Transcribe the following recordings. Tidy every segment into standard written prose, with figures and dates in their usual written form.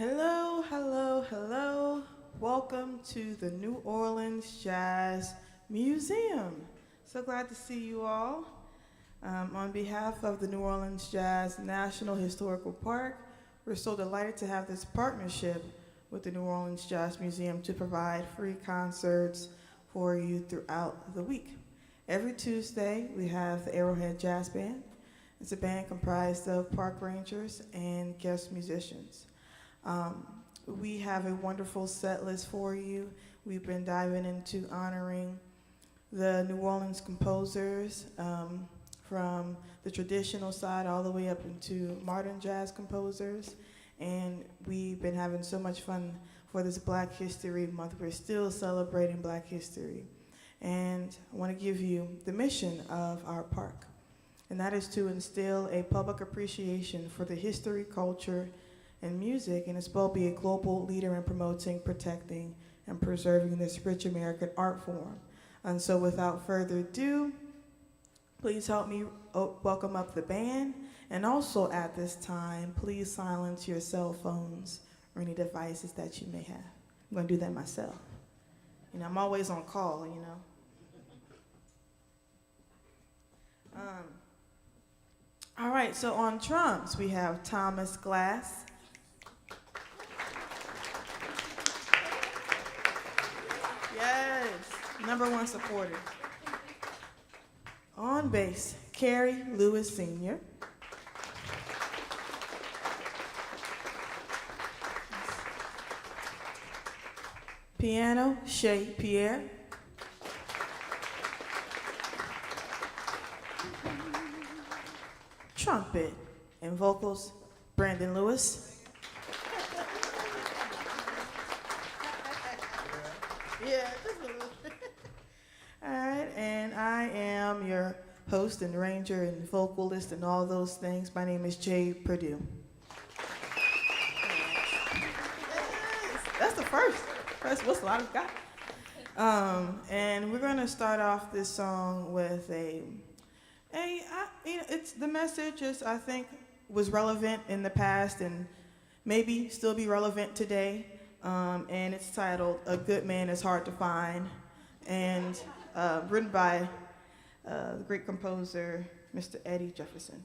Hello, hello, hello. Welcome to the New Orleans Jazz Museum. So glad to see you all. On behalf of the New Orleans Jazz National Historical Park, we're so delighted to have this partnership with the New Orleans Jazz Museum to provide free concerts for you throughout the week. Every Tuesday, we have the Arrowhead Jazz Band. It's a band comprised of park rangers and guest musicians. We have a wonderful set list for you. We've been diving into honoring the New Orleans composers, from the traditional side all the way up into modern jazz composers. And we've been having so much fun for this Black History Month. We're still celebrating Black history. And I want to give you the mission of our park. And that is to instill a public appreciation for the history, culture, and music, and as well be a global leader in promoting, protecting, and preserving this rich American art form. And so without further ado, please help me welcome up the band. And also at this time, please silence your cell phones or any devices that you may have. I'm going to do that myself. You know, I'm always on call, you know. All right, so on drums, we have Thomas Glass. Yes, #1 supporter. On bass, Carrie Lewis Sr. Piano, Shay Pierre. Trumpet and vocals, Brandon Lewis. Yeah, just a little. All right, and I am your host and ranger and vocalist and all those things. My name is Jay Purdue. Yes, that's the first whistle I've got. And we're gonna start off this song with it's the message is I think was relevant in the past and maybe still be relevant today. And it's titled "A Good Man Is Hard to Find," and written by the great composer Mr. Eddie Jefferson.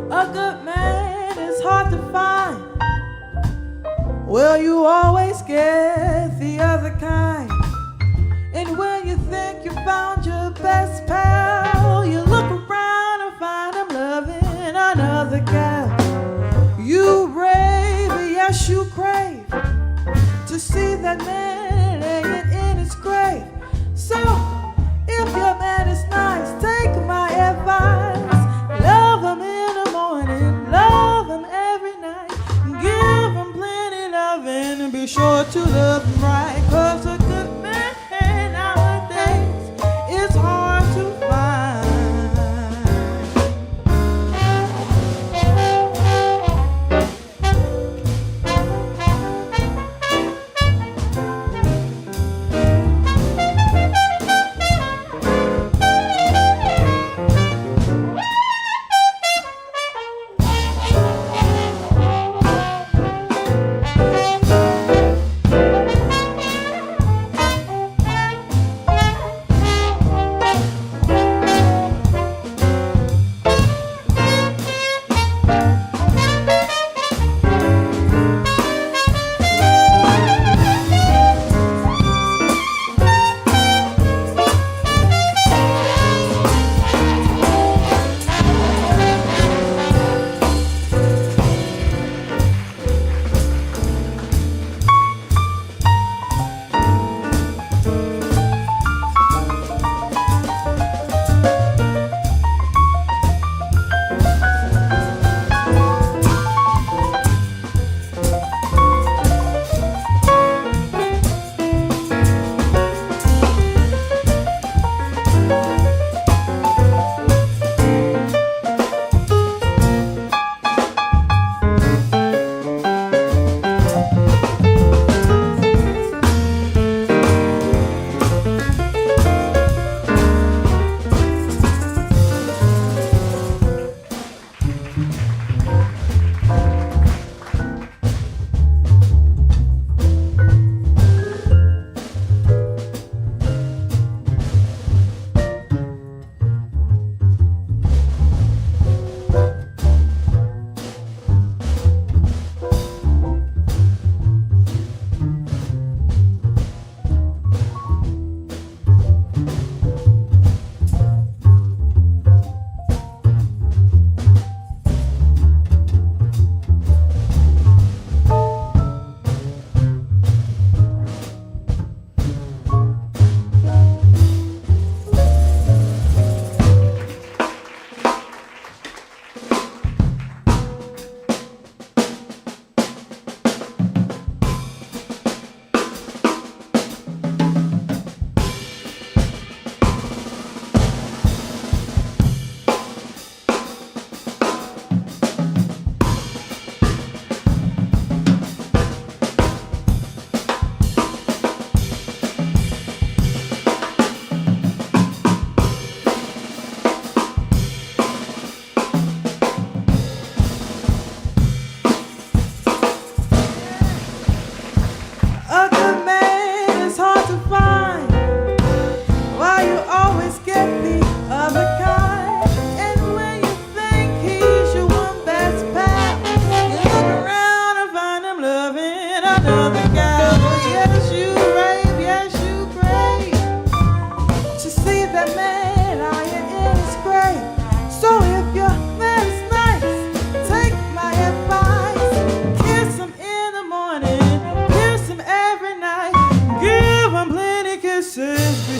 A good man is hard to find. Well, you always get the other kind. And when you think you found your best pal, you look around and find him loving another gal. You rave, yes you crave to see that man laying in his grave. So, if your man is nice, take my advice. Love him in the morning, love him every night. Give him plenty loving and be sure to love him right. 'Cause a good man nowadays is hard to find.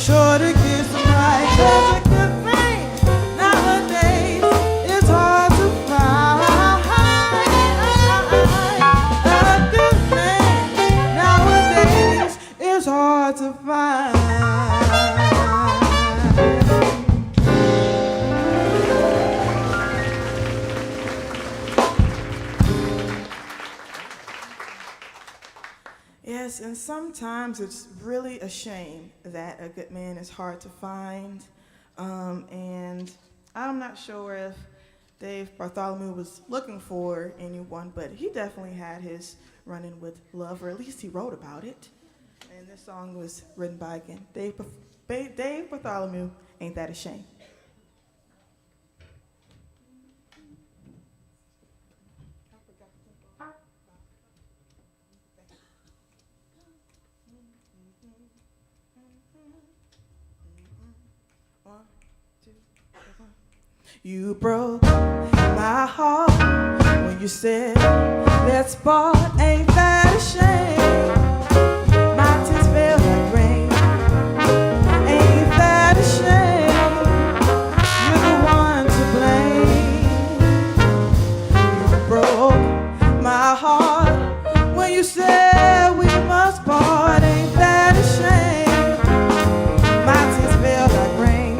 sure to get some right. 'Cause a good man nowadays is hard to find. A good man nowadays is hard to find. Yes, and sometimes it's really a shame that a good man is hard to find. And I'm not sure if Dave Bartholomew was looking for anyone, but he definitely had his run-in with love, or at least he wrote about it. And this song was written by, again, Dave Bartholomew, Ain't That a Shame. You broke my heart when you said, let's part, ain't that a shame? My tears fell like rain, ain't that a shame? You're the one to blame. You broke my heart when you said we must part, ain't that a shame? My tears fell like rain.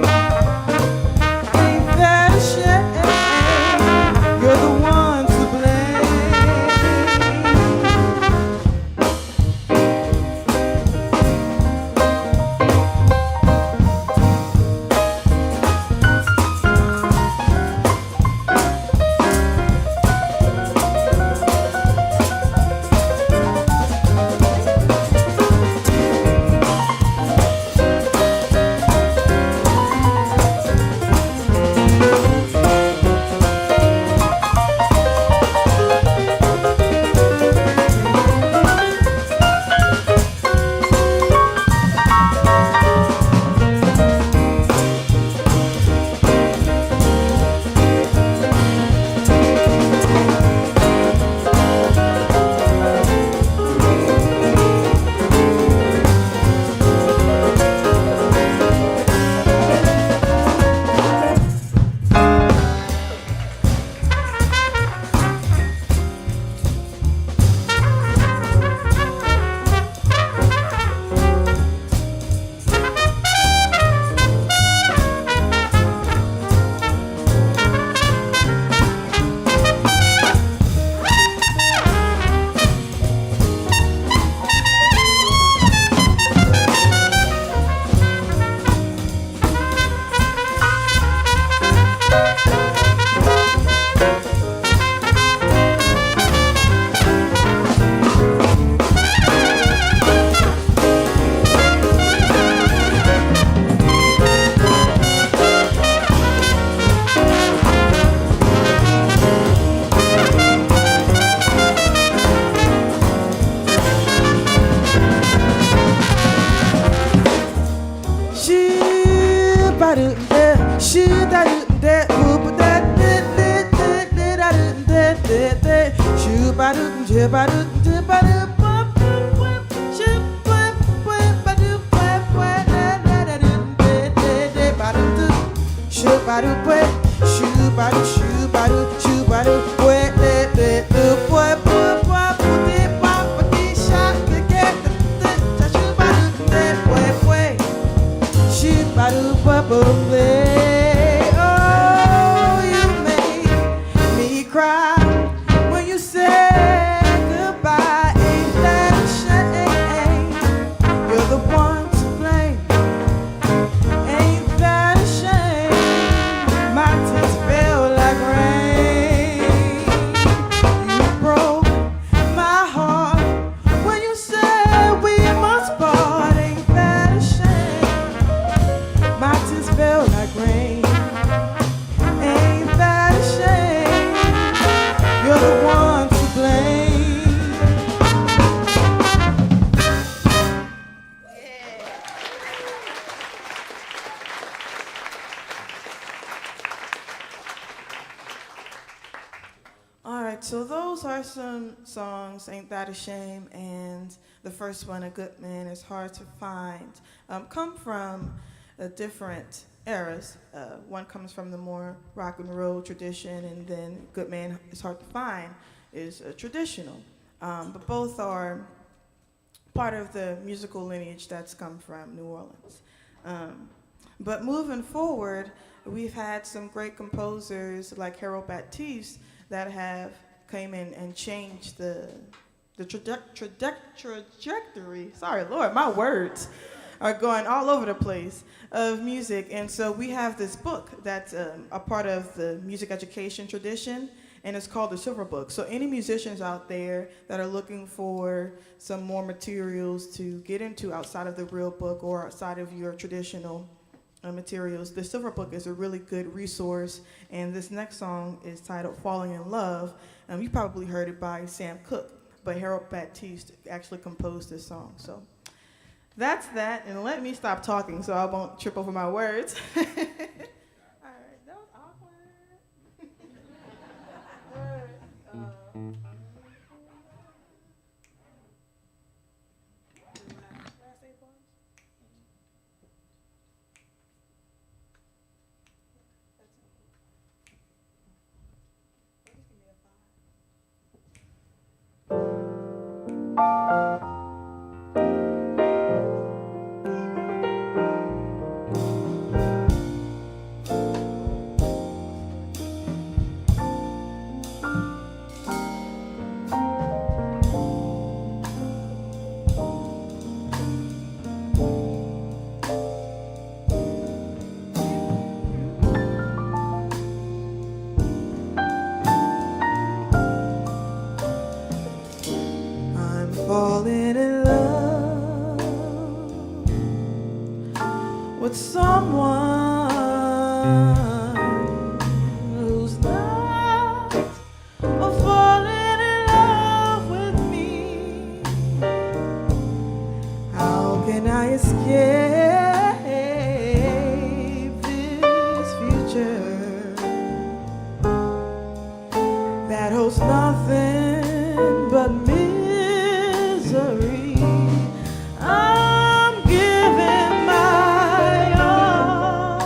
So those are some songs, Ain't That a Shame, and the first one, A Good Man is Hard to Find, come from different eras. One comes from the more rock and roll tradition, and then Good Man is Hard to Find is traditional. But both are part of the musical lineage that's come from New Orleans. But moving forward, we've had some great composers like Harold Baptiste that have came in and changed the trajectory. Sorry, Lord, my words are going all over the place of music. And so we have this book that's a part of the music education tradition, and it's called the Silver Book. So any musicians out there that are looking for some more materials to get into outside of the real book or outside of your traditional materials, the Silver Book is a really good resource. And this next song is titled Falling in Love. You probably heard it by Sam Cooke, but Harold Baptiste actually composed this song. So that's that, and let me stop talking so I won't trip over my words. All right, that was awkward. All right, last 8 bars? Just give me a 5. Falling in love with someone who's not falling in love with me. How can I escape this future that holds nothing but me? I'm giving my all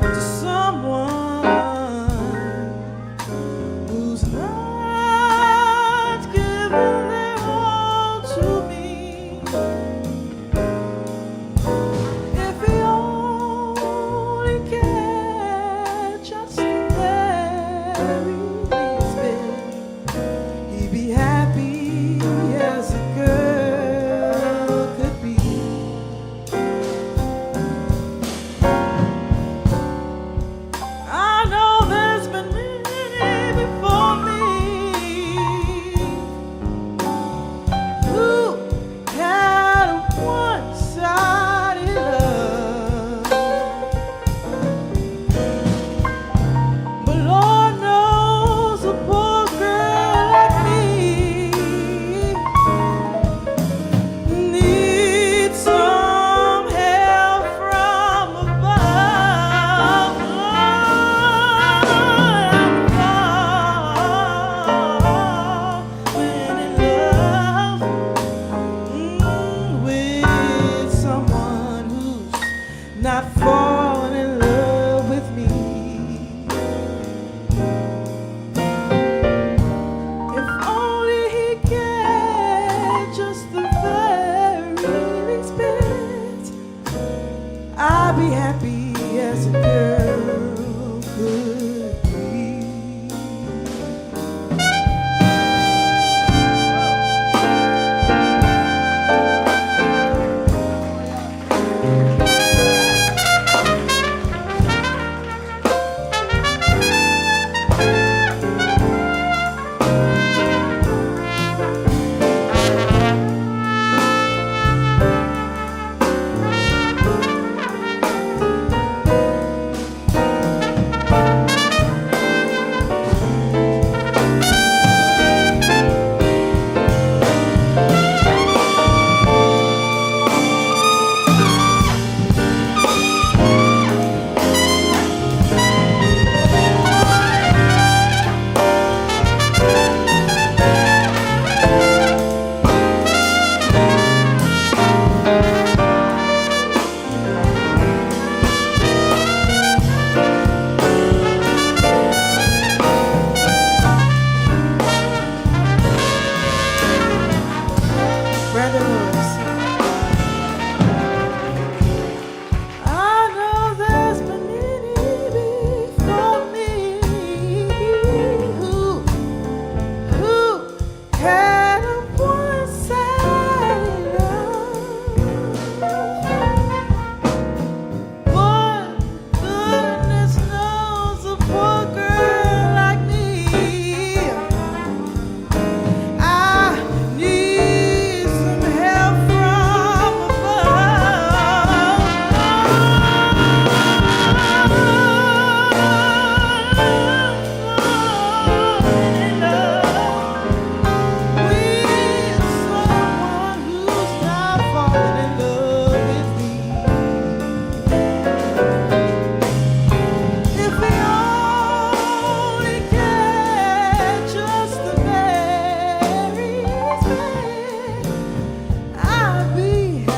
to someone who's not giving their all to me. If he only cared just the very least bit, he'd be happy as a girl could be. I know there's been many before me who had a one-sided love, but Lord knows a poor girl like me needs some help from above. I'm falling in love with someone who's not falling in love with me. If only he cared just the very least bit, I'd be happy as a girl could be.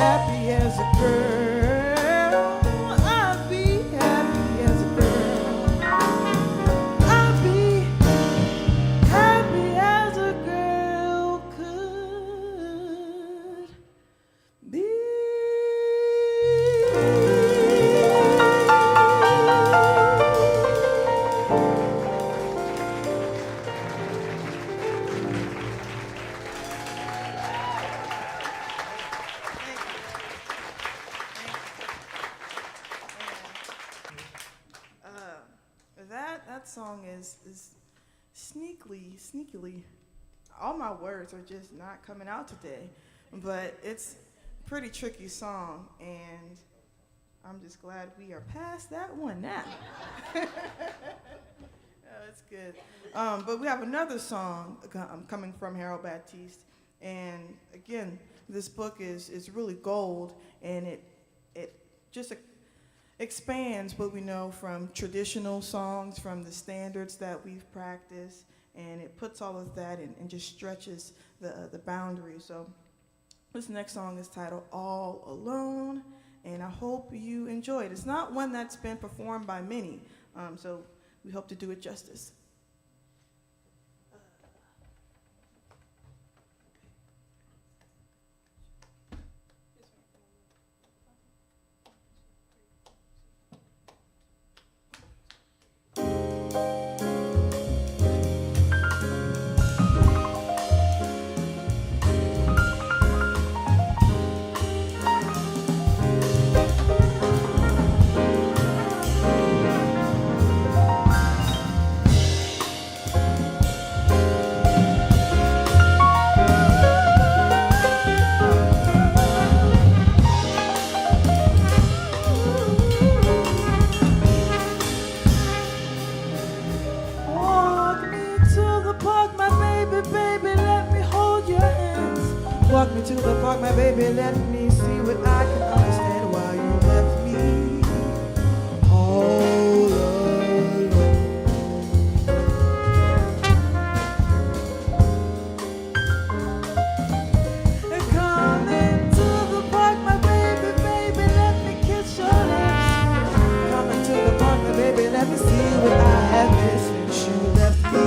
happy as a girl. I'd be happy as a girl. I'd be happy as a girl could be. That song is sneakily. All my words are just not coming out today, but it's a pretty tricky song, and I'm just glad we are past that one now. Oh, it's good. But we have another song coming from Harold Baptiste, and again, this book is really gold, and it just expands what we know from traditional songs, from the standards that we've practiced, and it puts all of that and just stretches the boundaries. So this next song is titled All Alone, and I hope you enjoy it. It's not one that's been performed by many, so we hope to do it justice. Walk me to the park, my baby, let me see what I can understand while you left me all alone. Come into the park, my baby, let me kiss your lips. Come into the park, my baby, let me see what I have missed since you left me.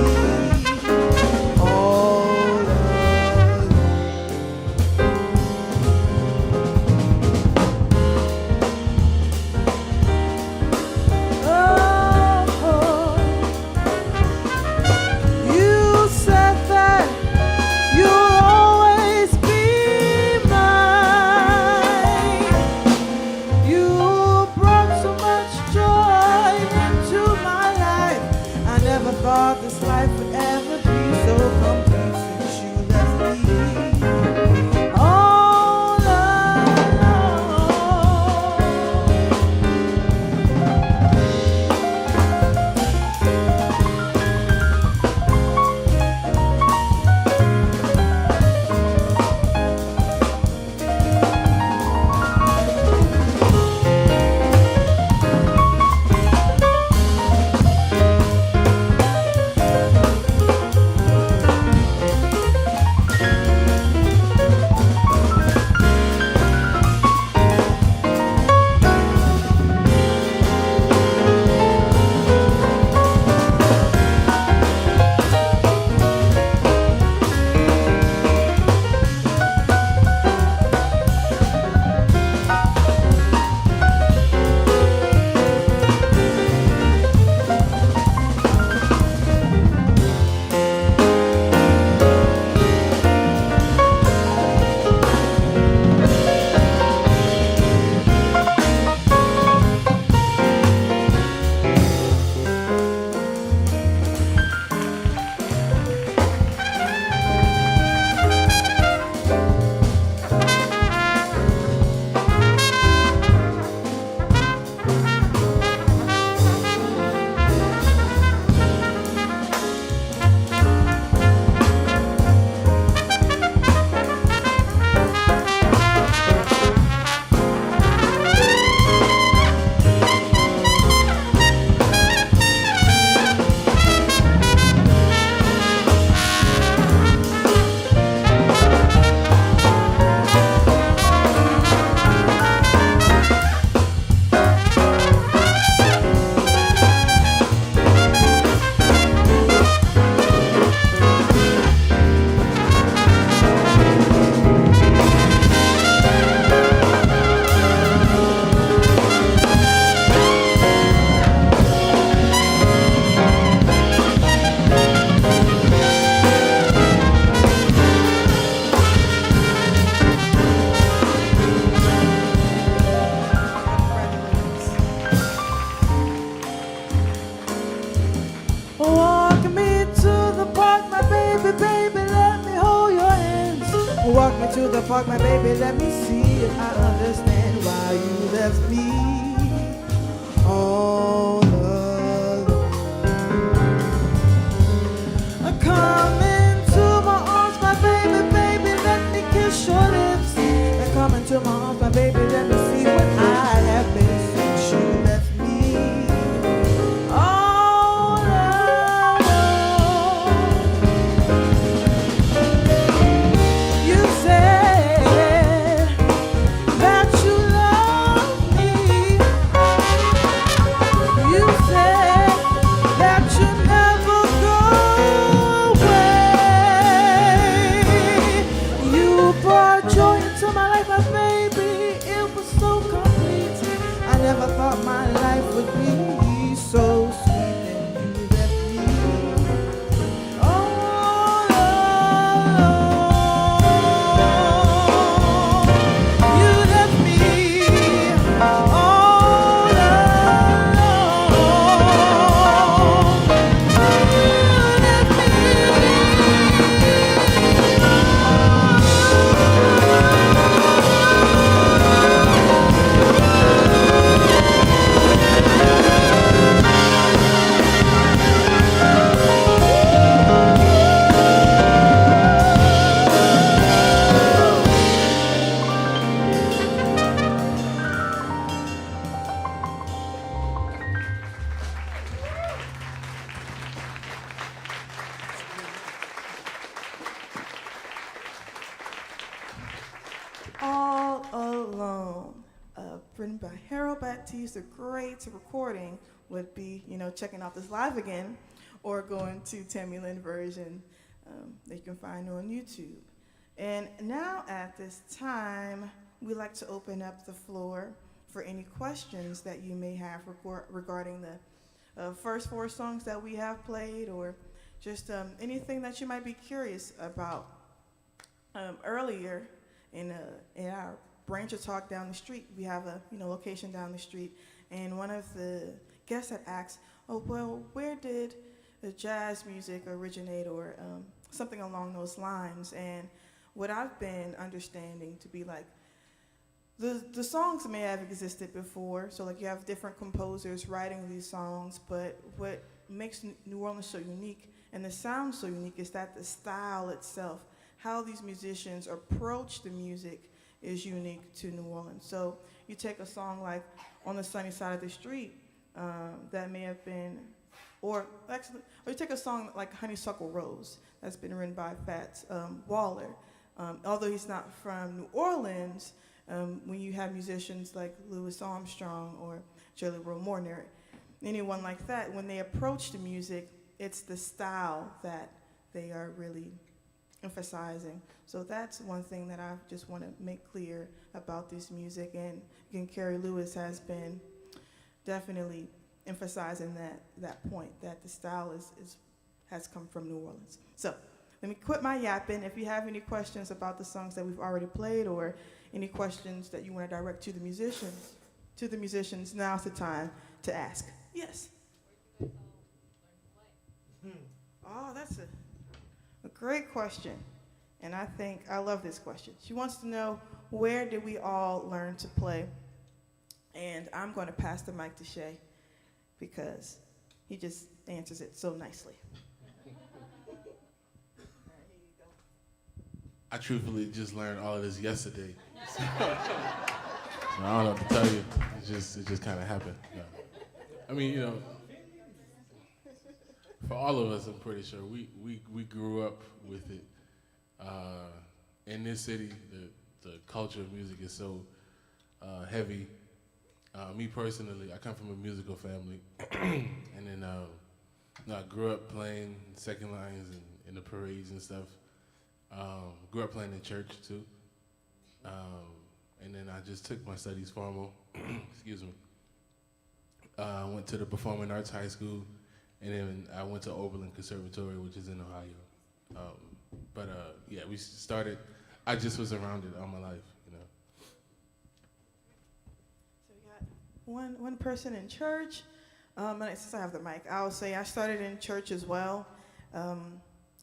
heart, my baby, let me see if I understand why you left me all alone. Come into my arms, my baby, baby, let me kiss your lips. And come into my arms, my baby, let me see what I have been since you left me all alone. You said that you love me. You said that you never go away. You brought joy into my life, my baby. It was so complete. I never thought my life would be so sweet. And you left me all alone. You left me all alone. You left me All Alone, written by Harold Baptiste. A great recording would be, checking out this live again or going to Tammy Lynn version that you can find on YouTube. And now at this time, we like to open up the floor for any questions that you may have regarding the first 4 songs that we have played, or just anything that you might be curious about. Earlier in our branch of talk down the street, we have a location down the street, and one of the guests had asked, "Oh well, where did the jazz music originate?" or something along those lines. And what I've been understanding to be like, the songs may have existed before, so like you have different composers writing these songs, but what makes New Orleans so unique and the sound so unique is that the style itself, how these musicians approach the music, is unique to New Orleans. So you take a song like On the Sunny Side of the Street, that may have been, or you take a song like Honeysuckle Rose, that's been written by Fats Waller. Although he's not from New Orleans, when you have musicians like Louis Armstrong or Jelly Roll Morton, anyone like that, when they approach the music, it's the style that they are really emphasizing. So that's one thing that I just want to make clear about this music. And again, Carrie Lewis has been definitely emphasizing that point, that the style has come from New Orleans. So let me quit my yapping. If you have any questions about the songs that we've already played, or any questions that you want to direct to the musicians, now's the time to ask. Yes. Oh, that's a great question. And I love this question. She wants to know, where did we all learn to play? And I'm going to pass the mic to Shay, because he just answers it so nicely. I truthfully just learned all of this yesterday. So, I don't know what to tell you. It just kind of happened. Yeah. I mean, for all of us, I'm pretty sure we grew up with it. In this city, the culture of music is so heavy. Me personally, I come from a musical family, and then I grew up playing second lines and in the parades and stuff. Grew up playing in church too, and then I just took my studies formal. Excuse me. Went to the Performing Arts High School, and then I went to Oberlin Conservatory, which is in Ohio. Yeah, we started. I just was around it all my life, So we got one person in church. And since I have the mic, I'll say I started in church as well,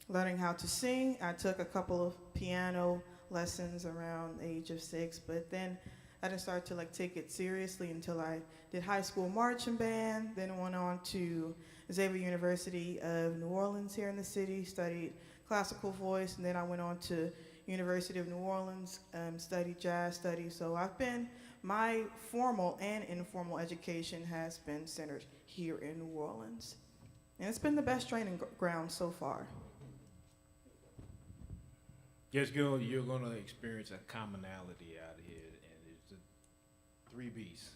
learning how to sing. I took a couple of piano lessons around the age of 6, but then I didn't start to like take it seriously until I did high school marching band, then went on to Xavier University of New Orleans here in the city, studied classical voice, and then I went on to University of New Orleans, studied jazz studies. So my formal and informal education has been centered here in New Orleans. And it's been the best training ground so far. Yes, girl, you're going to experience a commonality out here, and it's the 3 B's.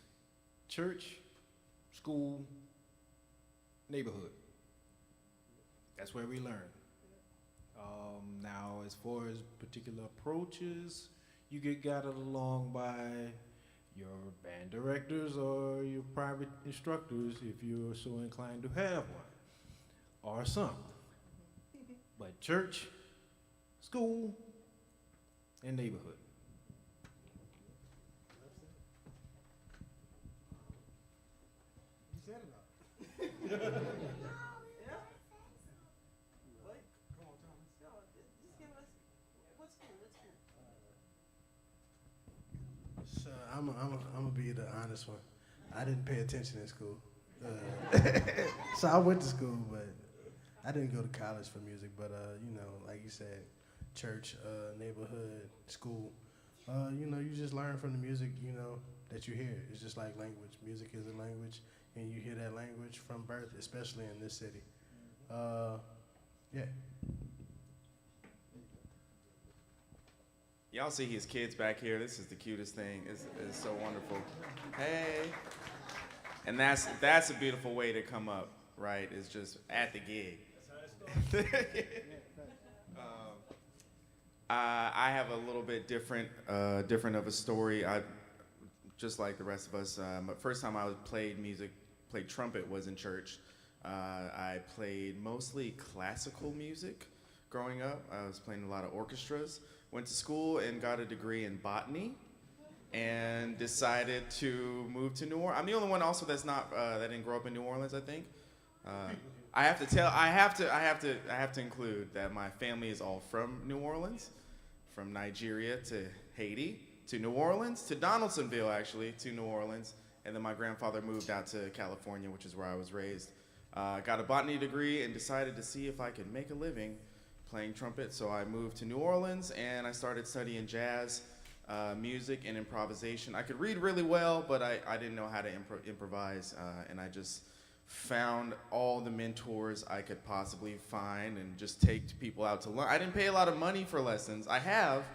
Church, school, neighborhood. That's where we learn. Now, as far as particular approaches, you get guided along by your band directors or your private instructors if you're so inclined to have one, or some. But church, school, and neighborhood. You said it all. So I'm gonna be the honest one. I didn't pay attention in school. So I went to school, but I didn't go to college for music. But you know, like you said, church, neighborhood, school. You just learn from the music, that you hear. It's just like language. Music is a language, and you hear that language from birth, especially in this city. Yeah. Y'all see his kids back here. This is the cutest thing. It's so wonderful. Hey. And that's a beautiful way to come up, right? It's just at the gig. I have a little bit different of a story. Just like the rest of us. My first time I played trumpet was in church. I played mostly classical music growing up. I was playing a lot of orchestras. Went to school and got a degree in botany, and decided to move to New Orleans. I'm the only one also that's not that didn't grow up in New Orleans, I think. I have to include that my family is all from New Orleans, from Nigeria to Haiti to New Orleans to Donaldsonville actually to New Orleans, and then my grandfather moved out to California, which is where I was raised. Got a botany degree and decided to see if I could make a living playing trumpet. So I moved to New Orleans and I started studying jazz music and improvisation. I could read really well, but I didn't know how to improvise, and I just found all the mentors I could possibly find and just take people out to learn. I didn't pay a lot of money for lessons. I have,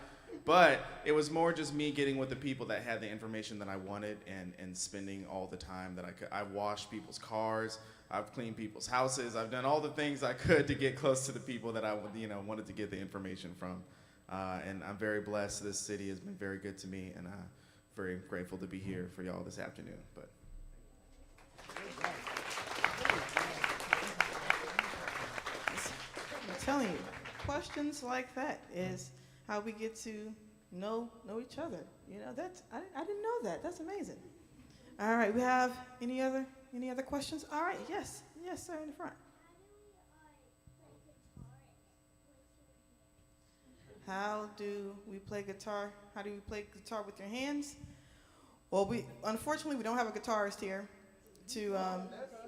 but it was more just me getting with the people that had the information that I wanted and spending all the time that I could. I washed people's cars. I've cleaned people's houses. I've done all the things I could to get close to the people that I wanted to get the information from. And I'm very blessed. This city has been very good to me, and I'm very grateful to be here for y'all this afternoon. But I'm telling you, questions like that is how we get to know each other. I didn't know that. That's amazing. All right, we have any other questions? All right, yes, sir, in the front. How do we play guitar? How do you play guitar with your hands? Well, unfortunately we don't have a guitarist here to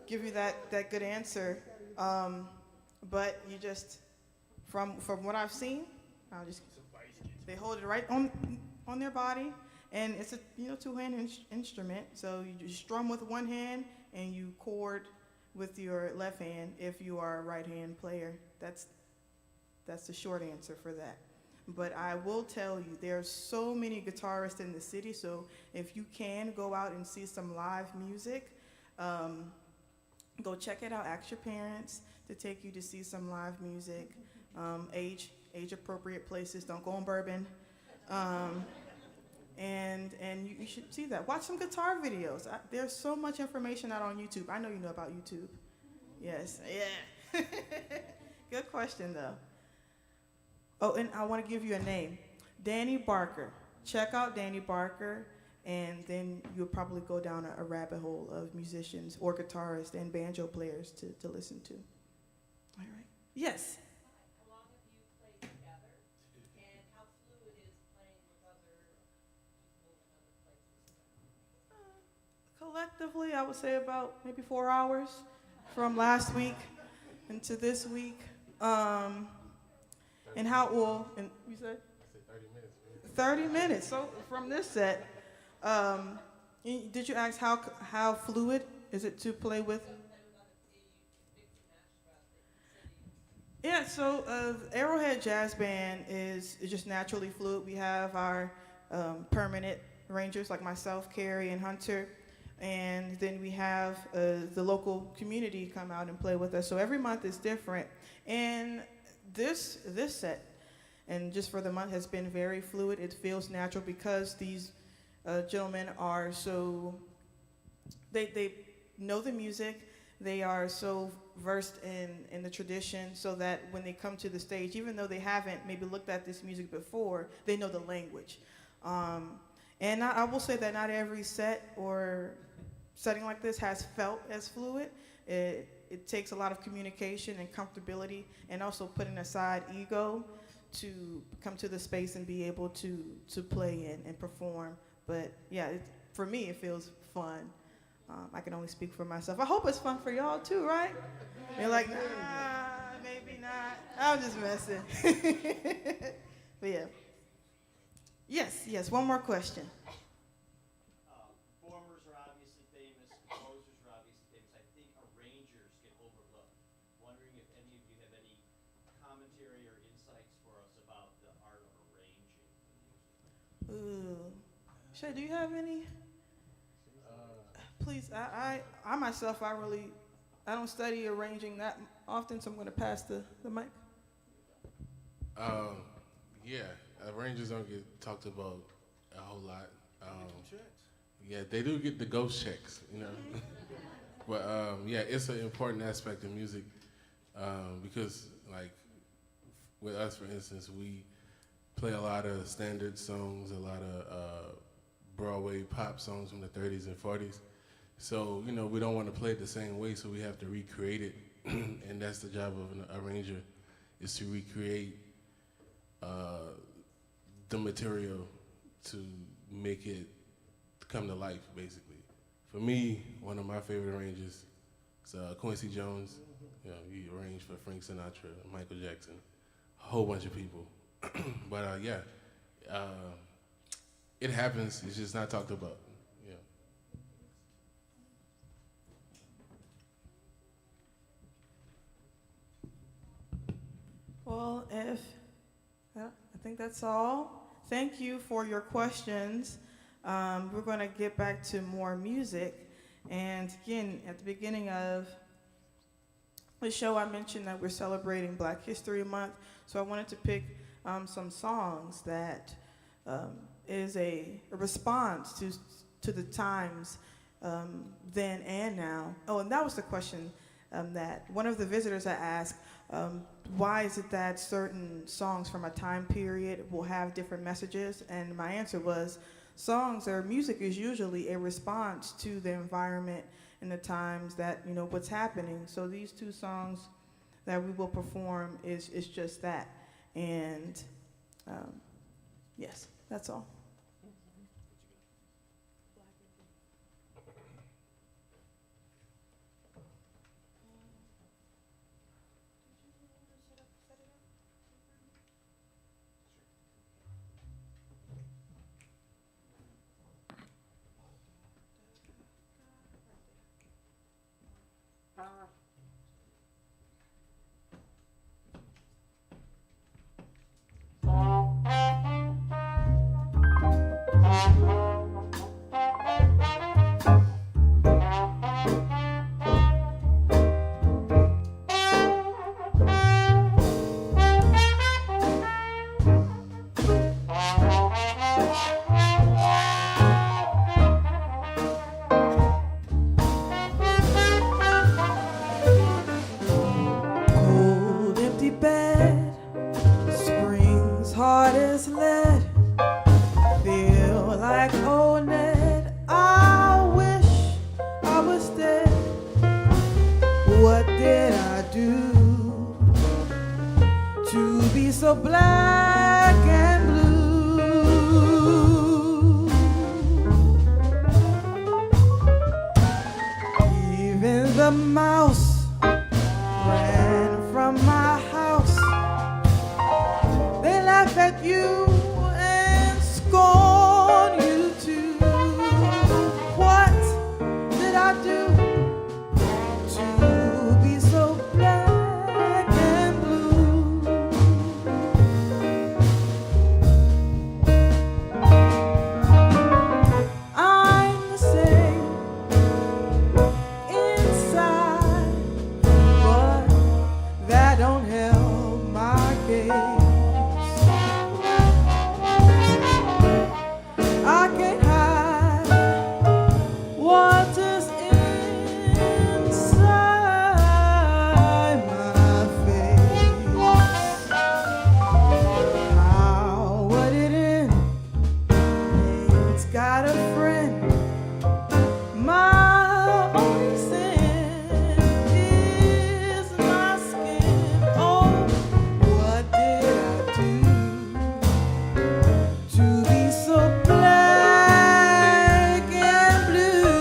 give you that good answer. But you just, from what I've seen, they hold it right on their body, and it's a two-hand instrument. So you just strum with one hand and you chord with your left hand if you are a right-hand player. That's the short answer for that. But I will tell you, there's so many guitarists in the city, so if you can go out and see some live music, go check it out. Ask your parents to take you to see some live music. Age-appropriate places. Don't go on Bourbon. And you should see that. Watch some guitar videos. There's so much information out on YouTube. I know you know about YouTube. Yes, yeah. Good question, though. Oh, and I want to give you a name. Danny Barker. Check out Danny Barker, and then you'll probably go down a rabbit hole of musicians or guitarists and banjo players to listen to. All right. Yes? How long have you played together, and how fluid is collectively, I would say about maybe 4 hours from last week into this week. And how, well, and you said? I said 30 minutes. 30 minutes. So from this set, did you ask how fluid is it to play with? Yeah, so Arrowhead Jazz Band is just naturally fluid. We have our permanent arrangers like myself, Carrie, and Hunter, and then we have the local community come out and play with us. So every month is different, and this set, and just for the month, has been very fluid. It feels natural because these gentlemen are so, they know the music. They are so versed in the tradition, so that when they come to the stage, even though they haven't maybe looked at this music before, they know the language. And I will say that not every set or setting like this has felt as fluid. It takes a lot of communication and comfortability, and also putting aside ego to come to the space and be able to play and perform. But yeah, for me, it feels fun. I can only speak for myself. I hope it's fun for y'all too, right? You're like, nah, maybe not. I'm just messing. But yeah. Yes, one more question. Performers are obviously famous, composers are obviously famous. I think arrangers get overlooked. Wondering if any of you have any commentary or insights for us about the art of arranging the music. Ooh. Shay, do you have any? Please, I myself, I don't study arranging that often, so I'm going to pass the mic. Yeah, arrangers don't get talked about a whole lot. Yeah, they do get the ghost checks, you know. But yeah, it's an important aspect of music because, like, with us, for instance, we play a lot of standard songs, a lot of Broadway pop songs from the 30s and 40s. So, you know, we don't want to play it the same way, so we have to recreate it. And that's the job of an arranger, is to recreate the material to make it come to life, basically. For me, one of my favorite arrangers is Quincy Jones. You know, he arranged for Frank Sinatra, Michael Jackson, a whole bunch of people. But yeah, it happens. It's just not talked about. Yeah. Well, I think that's all. Thank you for your questions. We're going to get back to more music. And again, at the beginning of the show, I mentioned that we're celebrating Black History Month. So I wanted to pick some songs that is a response to the times then and now. Oh, and that was the question that one of the visitors I asked, why is it that certain songs from a time period will have different messages? And my answer was, songs or music is usually a response to the environment and the times that, you know, what's happening. So these two songs that we will perform is just that. And yes, that's all. a mouse ran from my house. They laugh at you and scorn you too. What did I do to be so black and blue? I'm the same inside, but that don't help my case. I can't hide what is inside my face. How would it end? It's got a friend. My only sin is my skin. Oh, what did I do to be so black and blue?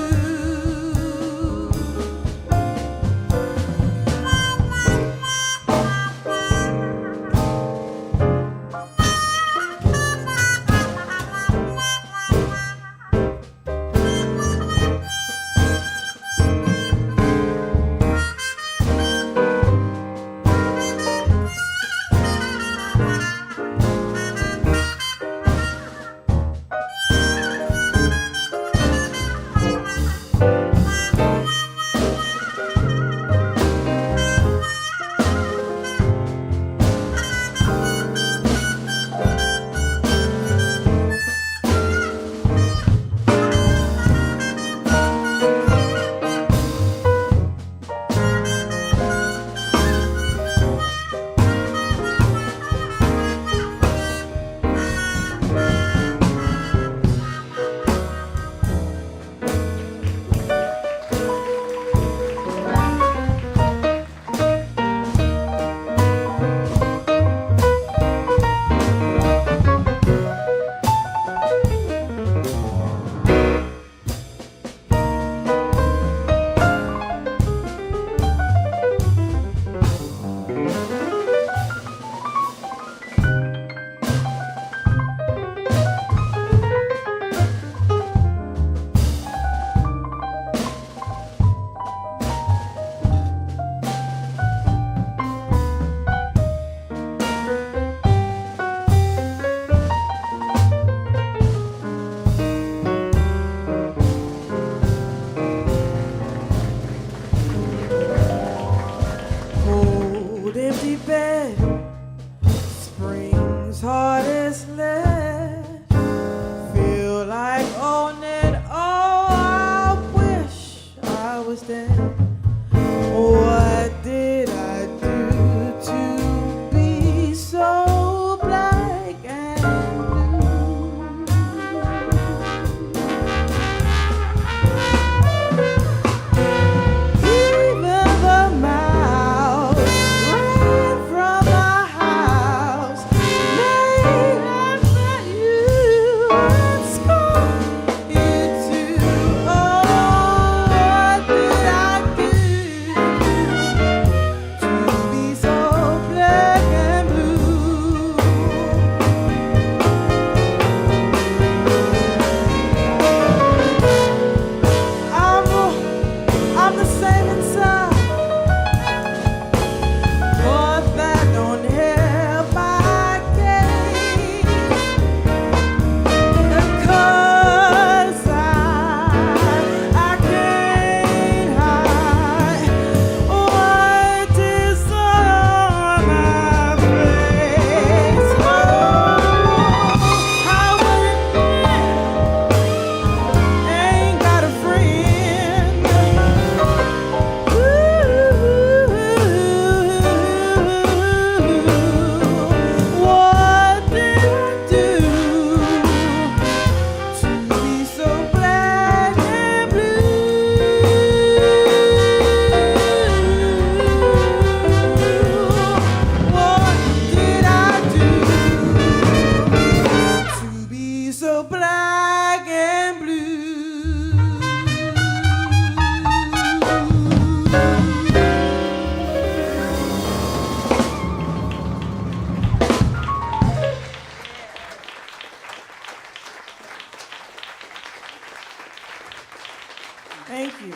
Thank you.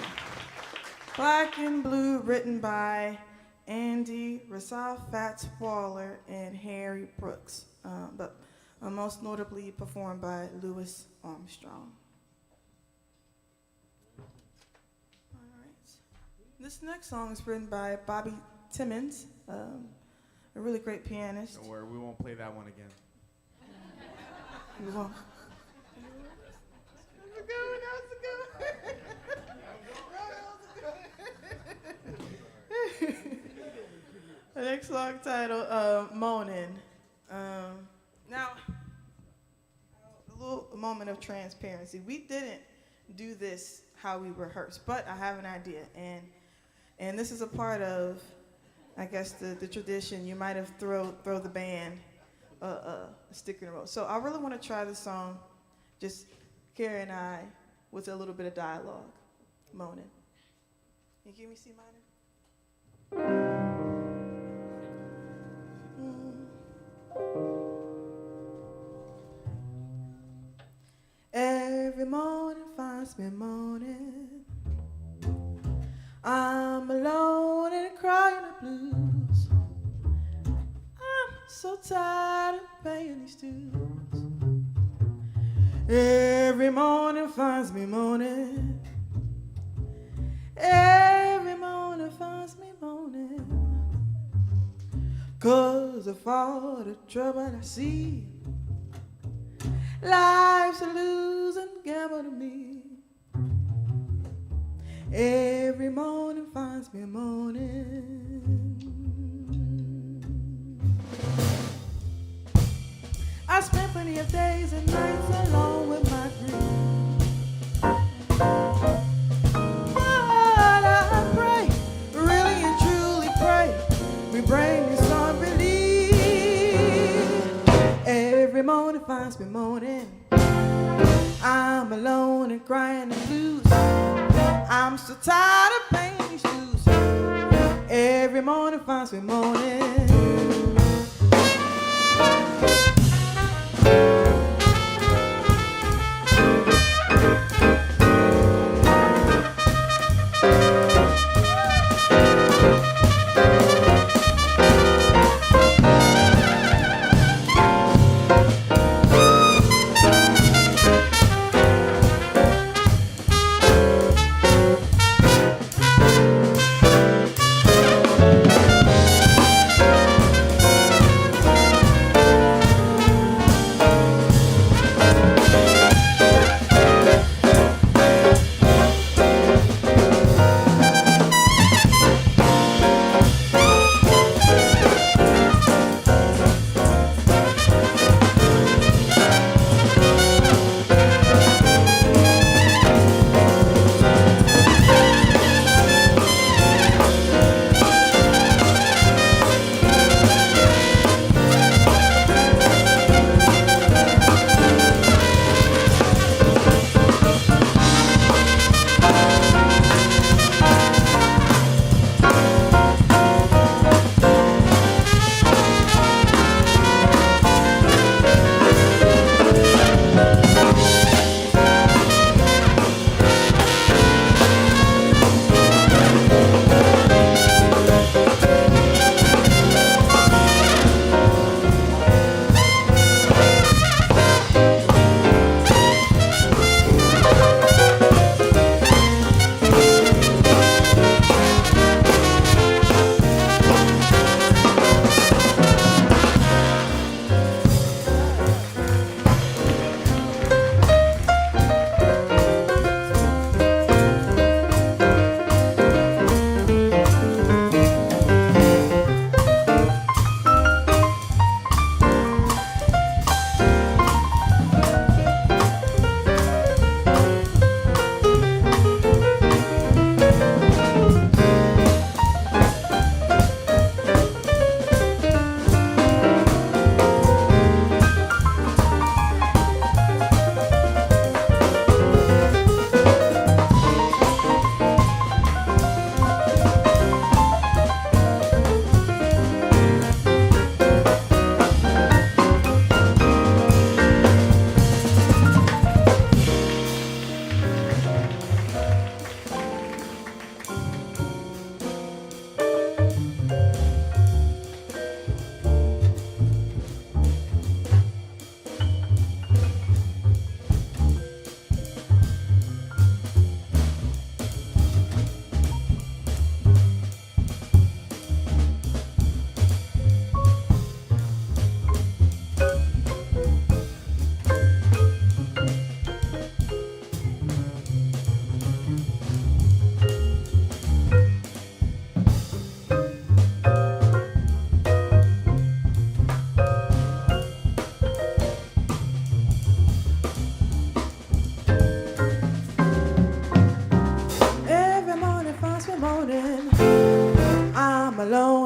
Black and Blue, written by Andy Rasaf, Fats Waller, and Harry Brooks, but most notably performed by Louis Armstrong. All right. This next song is written by Bobby Timmons, a really great pianist. Don't worry, we won't play that one again. You won't. The next song titled Moaning. Now, a little moment of transparency. We didn't do this how we rehearsed, but I have an idea, and this is a part of, I guess, the tradition. You might have throw the band a stick in the road. So I really want to try this song, just Carrie and I, with a little bit of dialogue. Moaning. Can you give me C minor? Every morning finds me moaning. I'm alone and crying the blues. I'm so tired of paying these dues. Every morning finds me moaning. Every morning finds me moaning. 'Cause of all the trouble I see, life's a losing gamble to me. Every morning finds me moaning. I spent plenty of days and nights alone with my dreams. But I pray, really and truly pray, we bring me some relief. Every morning finds me moaning. I'm alone and crying the blues. I'm so tired of paying these dues. Every morning finds me moaning.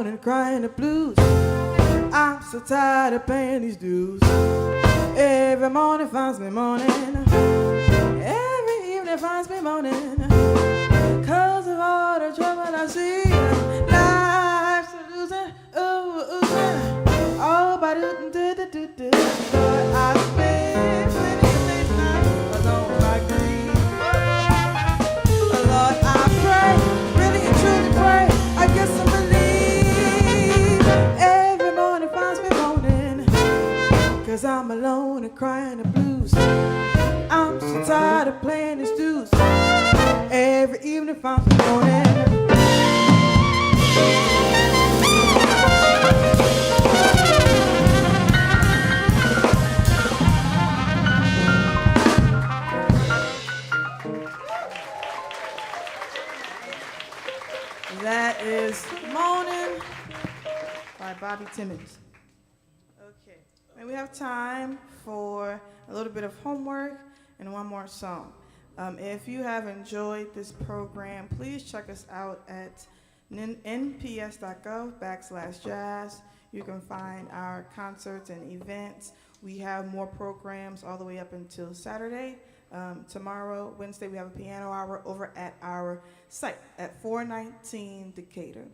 alone and crying the blues. I'm so tired of paying these dues. Every morning finds me moaning. Every evening finds me moaning. Cause of all the trouble I see. Life's a losing, oh, but I spend plenty of days now alone with my grief. Lord, I pray, really and truly pray, I get some relief. Every morning finds me moaning, cause I'm alone and crying the blues. I'm so tired of playing these dues. Every evening finds me moaning. That is Moaning by Bobby Timmons. Okay, and we have time for a little bit of homework and one more song. If you have enjoyed this program, please check us out at nps.gov/jazz. You can find our concerts and events. We have more programs all the way up until Saturday. Tomorrow, Wednesday, we have a piano hour over at our site at 419 Decatur,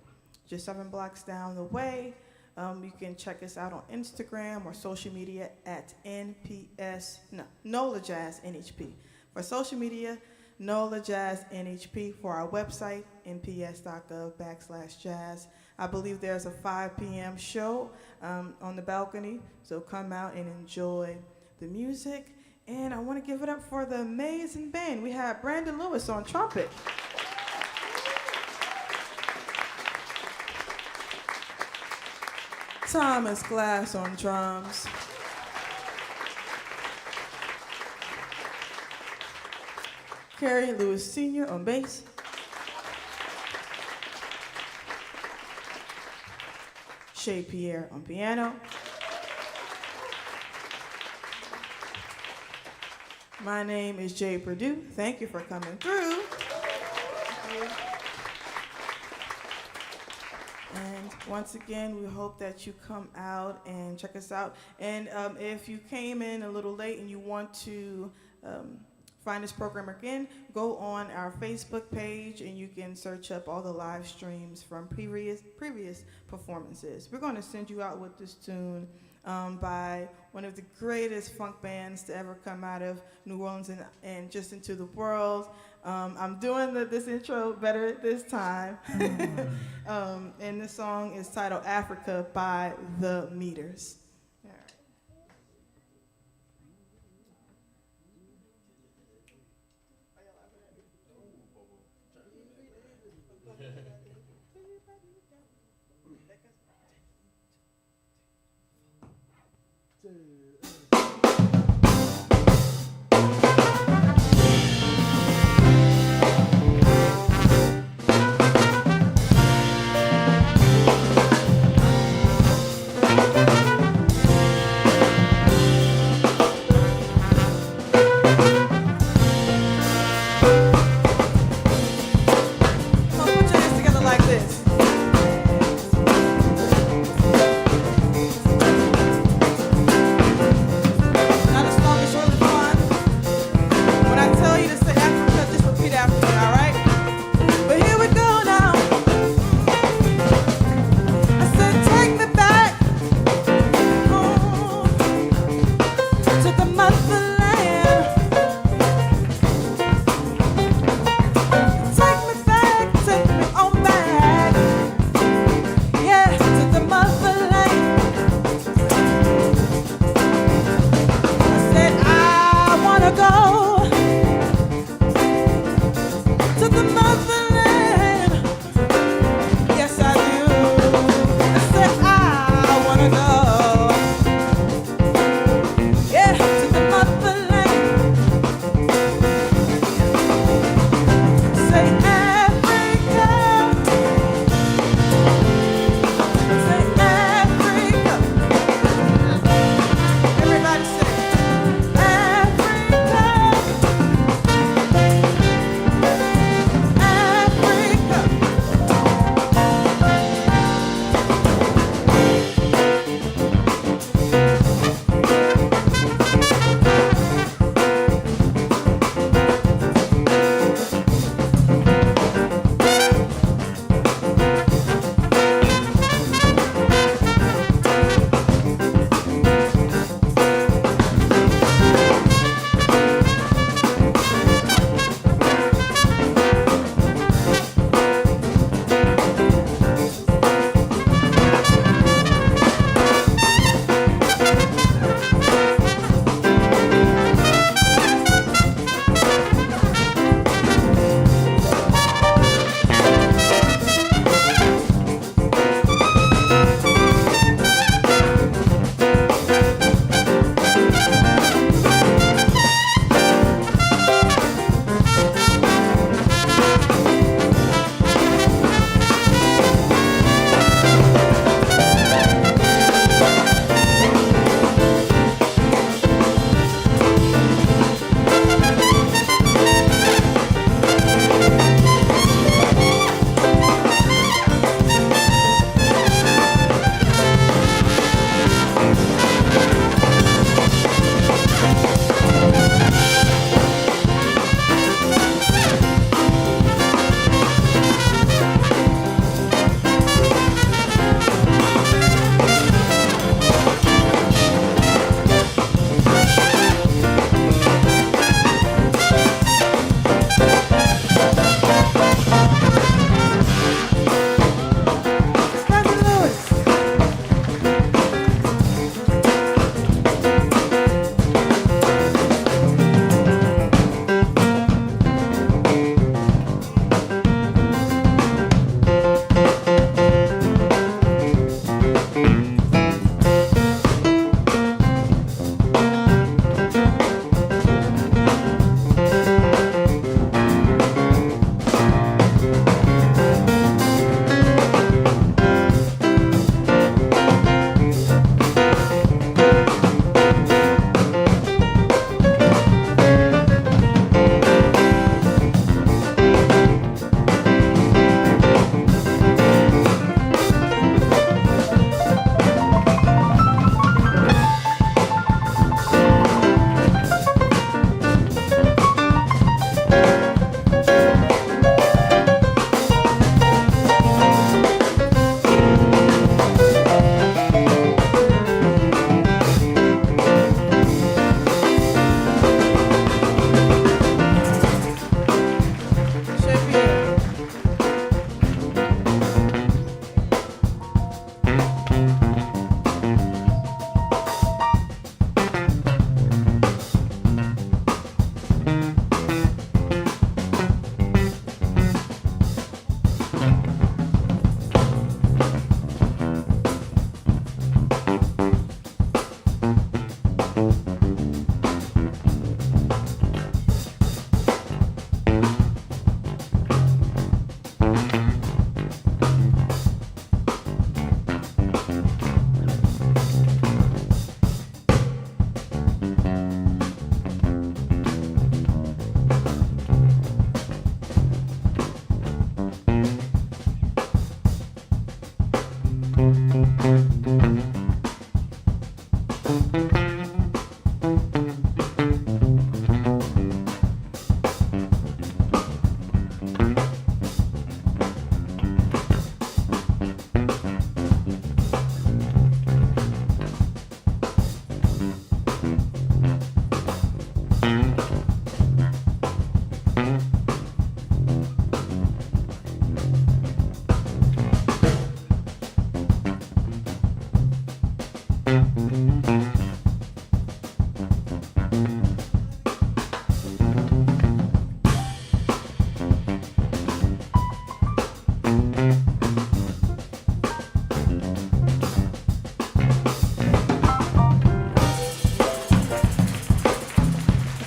just 7 blocks down the way. You can check us out on Instagram or social media at NOLA Jazz NHP. For social media, NOLA Jazz NHP. For our website, nps.gov/jazz. I believe there's a 5 p.m. show on the balcony, so come out and enjoy the music. And I want to give it up for the amazing band. We have Brandon Lewis on trumpet. Thomas Glass on drums. Kerry Lewis Sr. on bass. Shay Pierre on piano. My name is Jay Perdue. Thank you for coming through. And once again, we hope that you come out and check us out. And if you came in a little late and you want to find this program again, go on our Facebook page and you can search up all the live streams from previous performances. We're going to send you out with this tune by one of the greatest funk bands to ever come out of New Orleans and just into the world. I'm doing this intro better this time. And this song is titled Africa by The Meters. All right.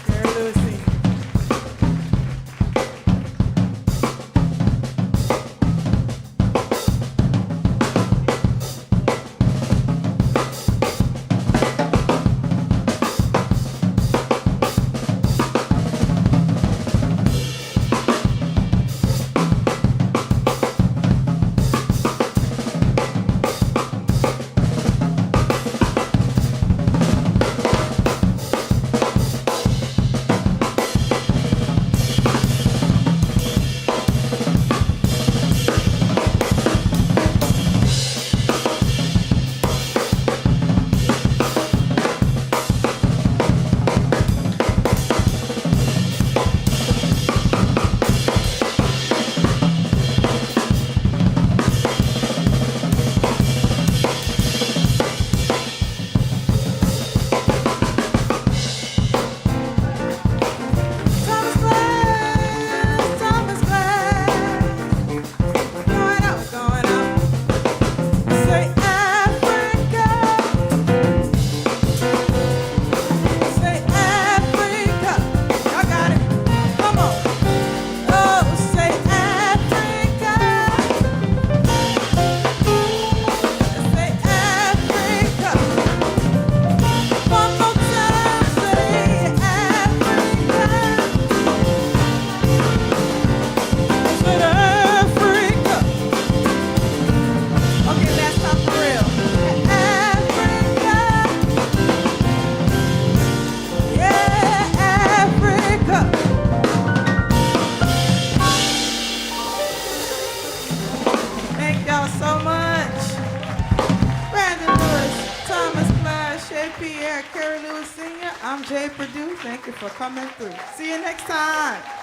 Carrie Lewis Sr. Thomas Glass, Thomas Glass. Going up, going up. Say Africa. Say Africa. Y'all got it. Come on. Oh, say Africa. Say Africa. One more time. Say Africa. Said Africa. Okay, last time for real. Africa. Yeah, Africa. Thank y'all so much. Brandon Lewis, Thomas Glass, Shay Pierre, Carrie Lewis Sr. I'm Jay Perdue. Thank you for coming through. See you next time.